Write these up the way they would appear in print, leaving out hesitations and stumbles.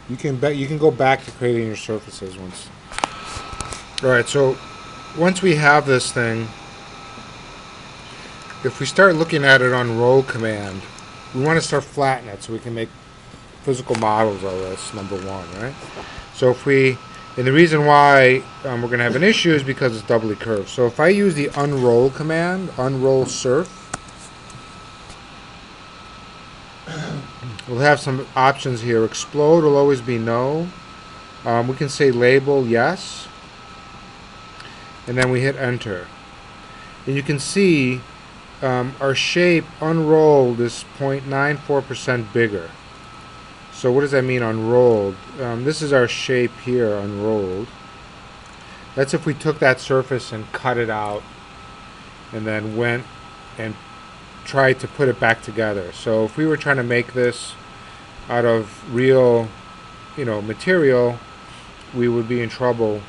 You can go back to creating your surfaces once. All right, so once we have this thing, if we start looking at it on roll command, we want to start flattening it so we can make physical models of this, number one, right? So if we, and the reason why we're going to have an issue is because it's doubly curved. So if I use the unroll command, unroll surf, we'll have some options here. Explode will always be no. We can say label yes, and then we hit enter. And you can see our shape unrolled is 0.94% bigger. So what does that mean, unrolled? This is our shape here, unrolled. That's if we took that surface and cut it out and then went and tried to put it back together. So if we were trying to make this out of real, material, we would be in trouble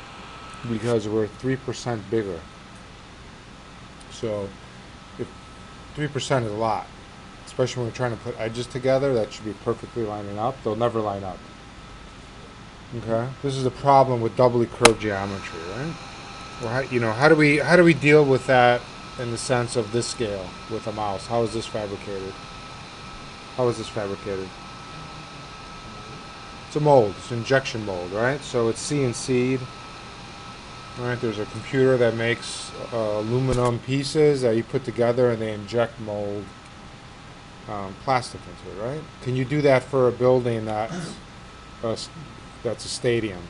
because we're 3% bigger. So if 3% is a lot, especially when we're trying to put edges together that should be perfectly lining up. They'll never line up. Okay, this is a problem with doubly curved geometry, right? Well, how do we deal with that in the sense of this scale with a mouse? How is this fabricated? How is this fabricated? It's a mold. It's an injection mold, right? So it's CNC'd. Right? There's a computer that makes aluminum pieces that you put together, and they inject mold plastic into it, right? Can you do that for a building that's a stadium?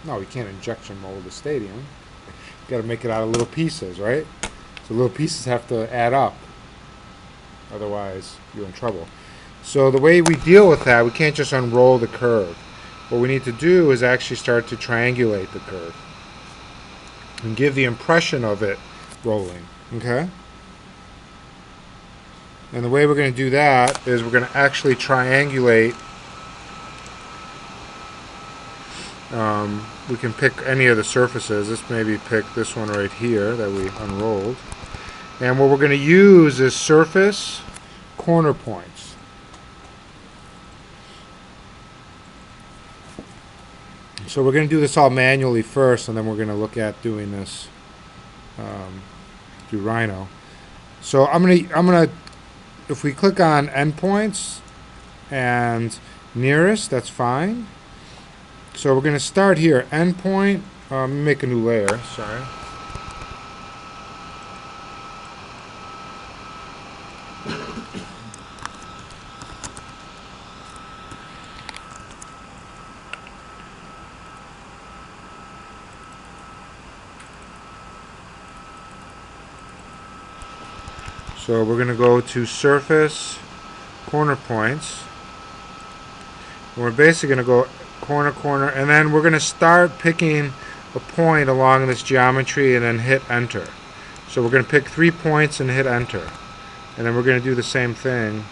No, you can't injection mold a stadium. You got to make it out of little pieces, right? So little pieces have to add up. Otherwise, you're in trouble. So the way we deal with that, we can't just unroll the curve. What we need to do is actually start to triangulate the curve and give the impression of it rolling, okay? And the way we're going to do that is we're going to actually triangulate. We can pick any of the surfaces. Let's maybe pick this one right here that we unrolled. And what we're going to use is surface corner points. So we're going to do this all manually first, and then we're going to look at doing this through Rhino. So I'm gonna if we click on endpoints and nearest, that's fine. So we're going to start here. Endpoint. Make a new layer. Sorry. So we're going to go to surface corner points. And we're basically going to go corner, corner, and then we're going to start picking a point along this geometry and then hit enter. So we're going to pick 3 points and hit enter. And then we're going to do the same thing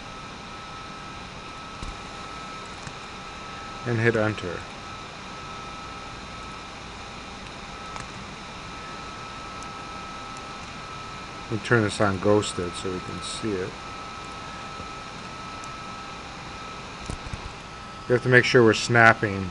and hit enter. We'll turn this on ghosted so we can see it. We have to make sure we're snapping.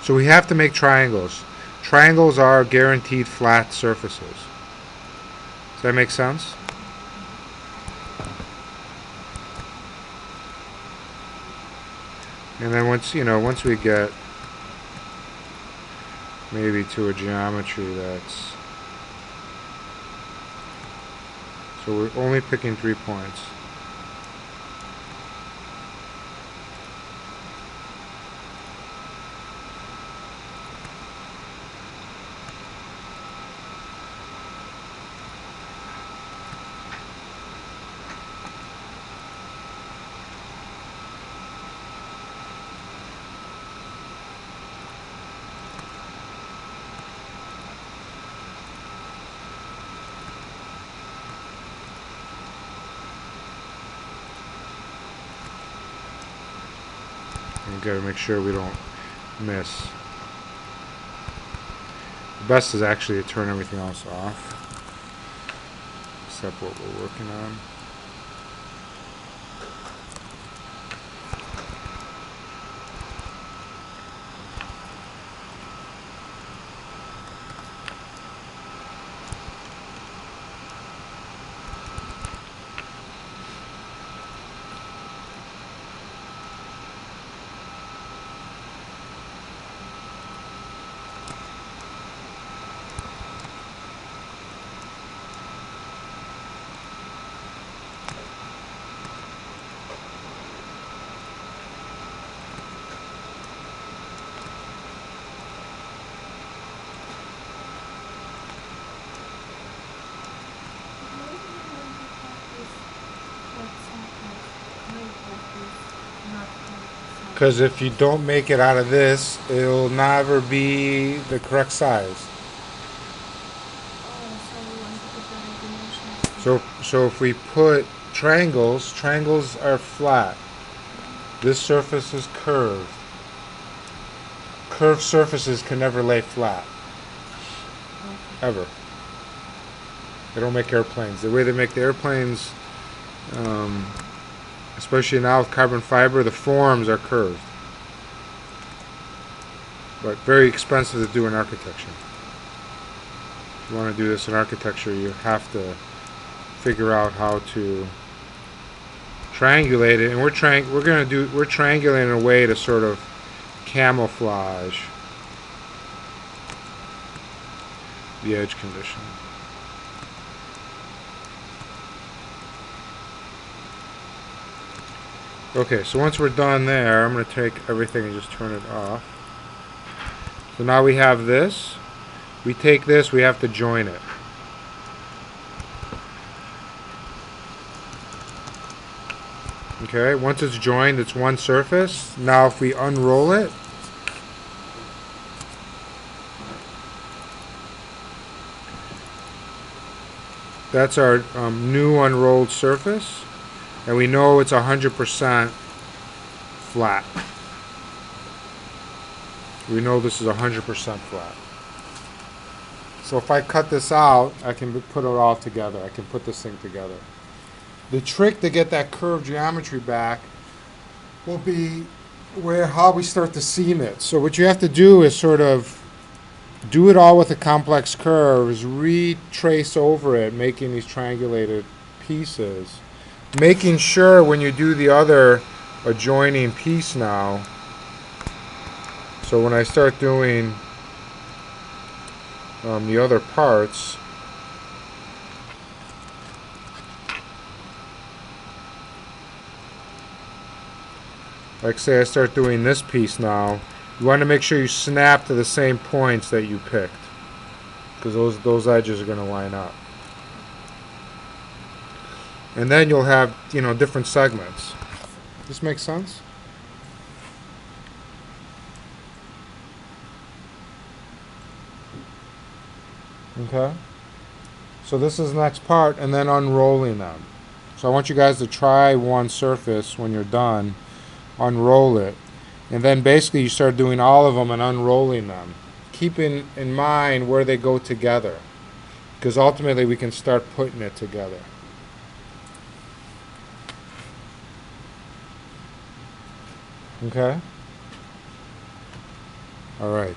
So we have to make triangles. Triangles are guaranteed flat surfaces. Does that make sense? And then once we get maybe to a geometry that's, so we're only picking 3 points. We gotta make sure we don't miss. The best is actually to turn everything else off, except what we're working on. Because if you don't make it out of this, it'll never be the correct size. So if we put triangles, triangles are flat. This surface is curved. Curved surfaces can never lay flat. Ever. They don't make airplanes. The way they make the airplanes, especially now with carbon fiber, the forms are curved. But very expensive to do in architecture. If you want to do this in architecture, you have to figure out how to triangulate it, and we're triangulating in a way to sort of camouflage the edge condition. Okay, so once we're done there, I'm going to take everything and just turn it off. So now we have this. We take this, we have to join it. Okay, once it's joined, it's one surface. Now if we unroll it, that's our new unrolled surface. And we know it's 100% flat. We know this is 100% flat. So if I cut this out, I can put it all together. I can put this thing together. The trick to get that curved geometry back will be how we start to seam it. So what you have to do is sort of do it all with a complex curve, is retrace over it, making these triangulated pieces. Making sure when you do the other adjoining piece now, so when I start doing the other parts, like say I start doing this piece now, you want to make sure you snap to the same points that you picked, because those edges are going to line up. And then you'll have, different segments. This makes sense? Okay. So this is the next part, and then unrolling them. So I want you guys to try one surface when you're done, unroll it, and then basically you start doing all of them and unrolling them, keeping in mind where they go together, because ultimately we can start putting it together. Okay? All right.